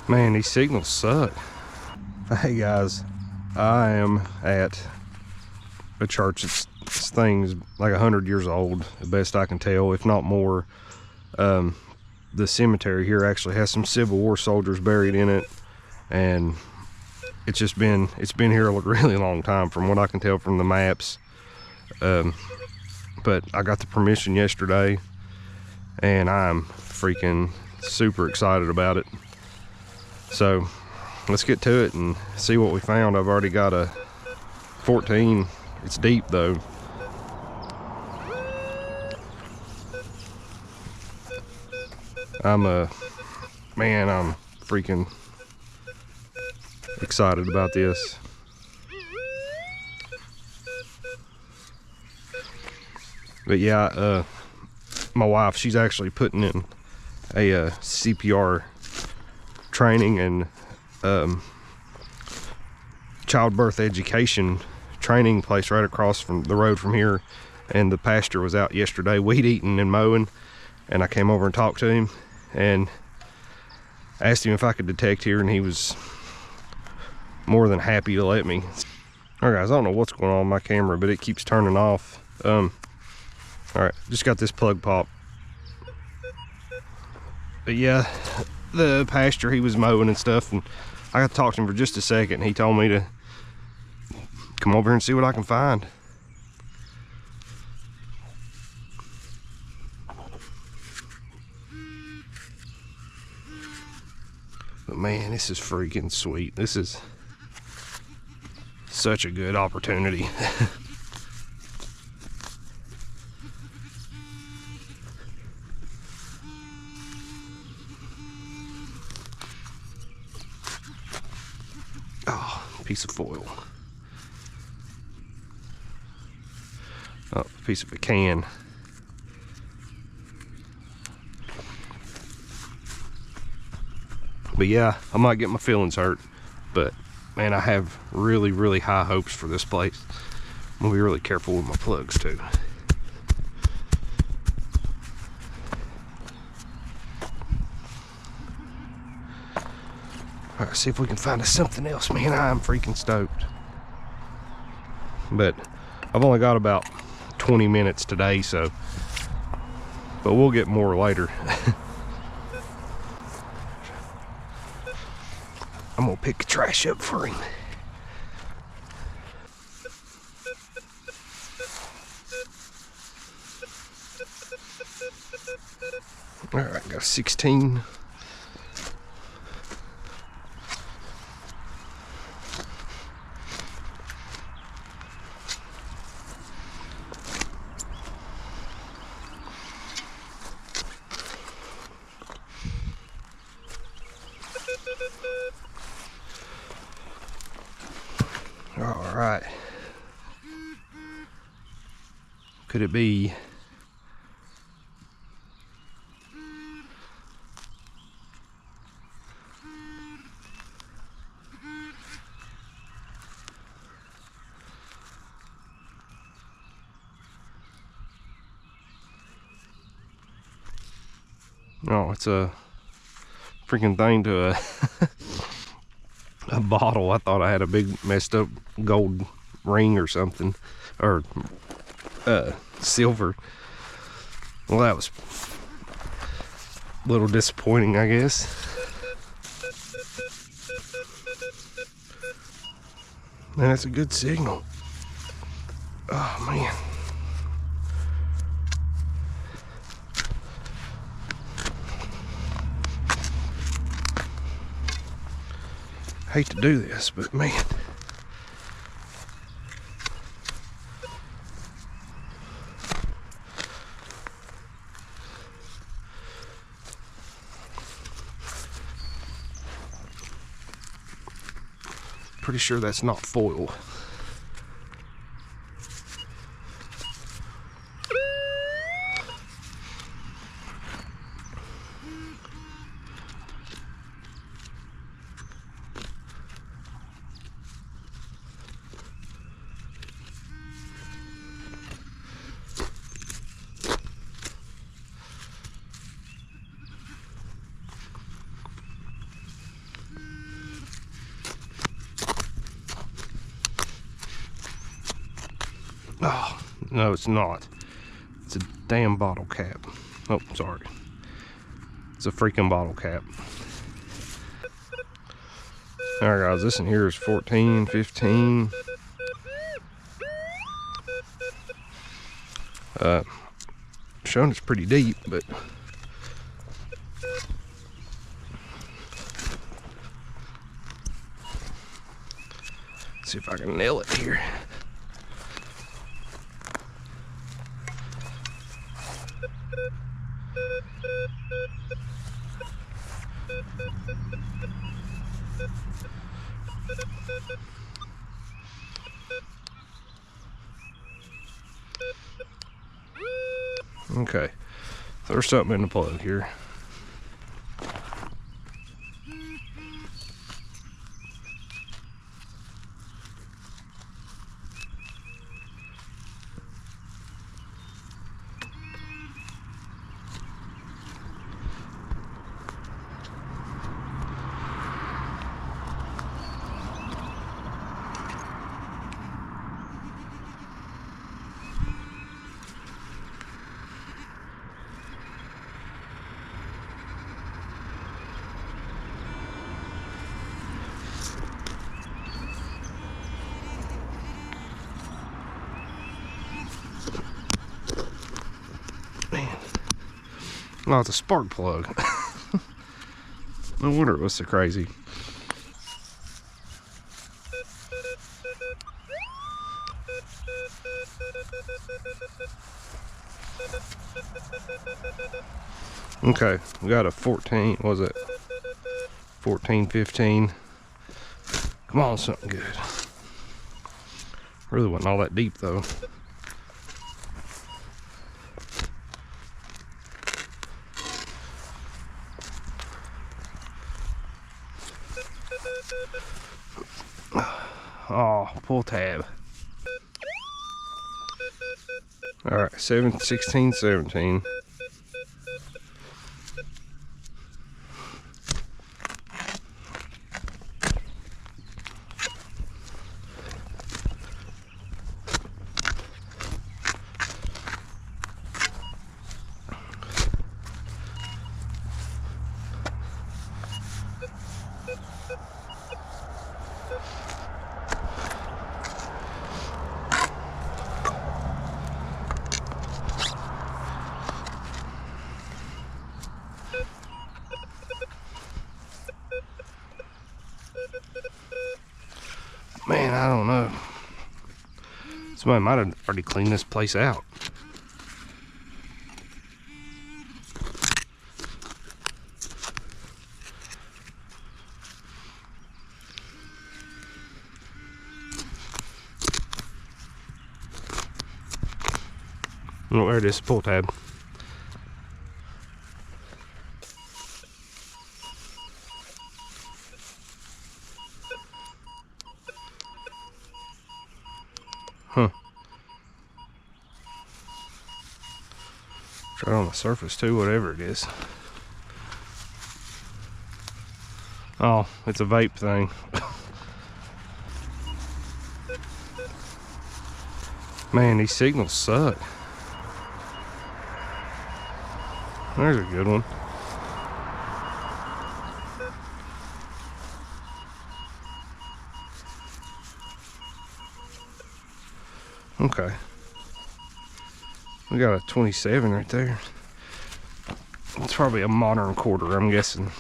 Man, these signals suck. Hey guys, I am at a church. This thing's like 100 years old, the best I can tell, if not more. The cemetery here actually has some Civil War soldiers buried in it, and it's been here a really long time from what I can tell from the maps. But I got the permission yesterday, and I'm freaking super excited about it. So let's get to it and see what we found. I've already got a 14. It's deep though. I'm freaking excited about this. But yeah, my wife, she's actually putting in a CPR training and childbirth education training place right across from the road from here, and the pastor was out yesterday weed eating and mowing, and I came over and talked to him and asked him if I could detect here, and he was more than happy to let me. All right guys, I don't know what's going on with my camera, but it keeps turning off. All right, just got this plug pop. But yeah, the pasture, he was mowing and stuff, and I got to talk to him for just a second, and he told me to come over here and see what I can find. But man, this is freaking sweet. This is such a good opportunity. Oh, piece of foil. Oh, a piece of a can. But yeah, I might get my feelings hurt, but man, I have really, really high hopes for this place. I'm gonna be really careful with my plugs too. All right, see if we can find us something else. Man, I am freaking stoked. But I've only got about 20 minutes today, so, but we'll get more later. I'm gonna pick the trash up for him. All right, got a 16. All right. Could it be? No, it's a freaking thing to a bottle. I thought I had a big messed up gold ring or something, or silver. Well, that was a little disappointing, I guess. Man, that's a good signal. Oh man. Hate to do this, but man. Pretty sure that's not foil. No, it's not. It's a damn bottle cap. Oh, sorry. It's a freaking bottle cap. Alright guys, this in here is 14, 15. Showing it's pretty deep, but let's see if I can nail it here. Okay, throw something in the plug here. Oh, it's a spark plug. No wonder it was so crazy. Okay, we got a 14, what was it? 14, 15. Come on, something good. Really wasn't all that deep though. Oh, pull tab. Alright, 16, 17. Man, I don't know. Somebody might have already cleaned this place out. Oh, there it is, pull tab. Huh. Try it on the surface too, whatever it is. Oh, it's a vape thing. Man, these signals suck. There's a good one. Okay. We got a 27 right there. It's probably a modern quarter, I'm guessing.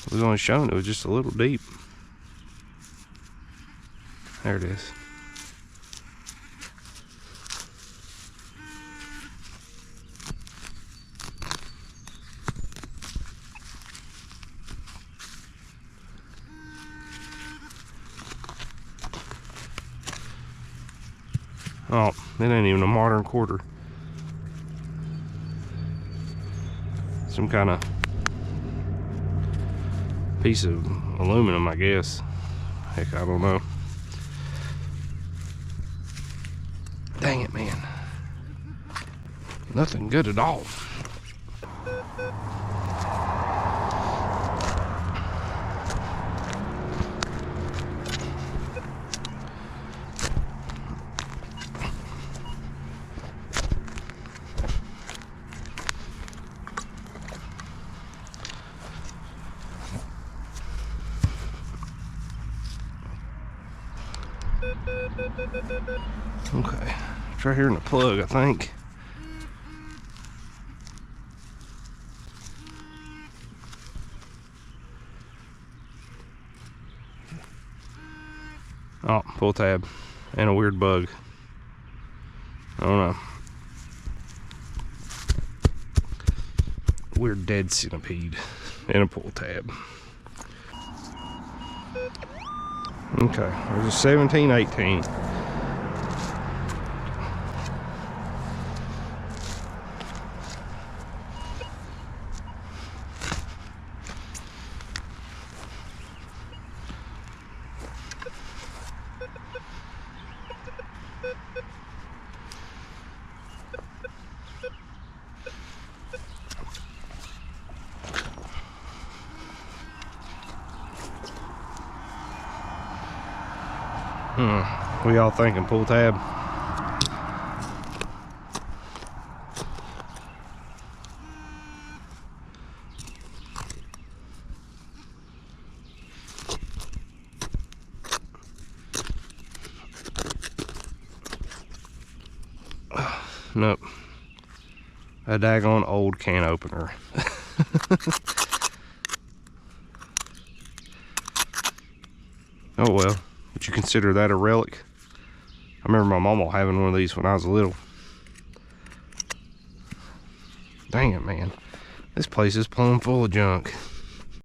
It was only showing it was just a little deep. There it is. Oh, it ain't even a modern quarter. Some kind of piece of aluminum, I guess. Heck, I don't know. Dang it, man. Nothing good at all. Okay, it's right here in the plug, I think. Oh, pull tab and a weird bug. I don't know. Weird dead centipede and a pull tab. Okay, there's a 1718. What y'all thinking, pull tab? Nope. A daggone old can opener. Oh well. Would you consider that a relic? I remember my mama having one of these when I was little. Dang it, man. This place is plumb full of junk.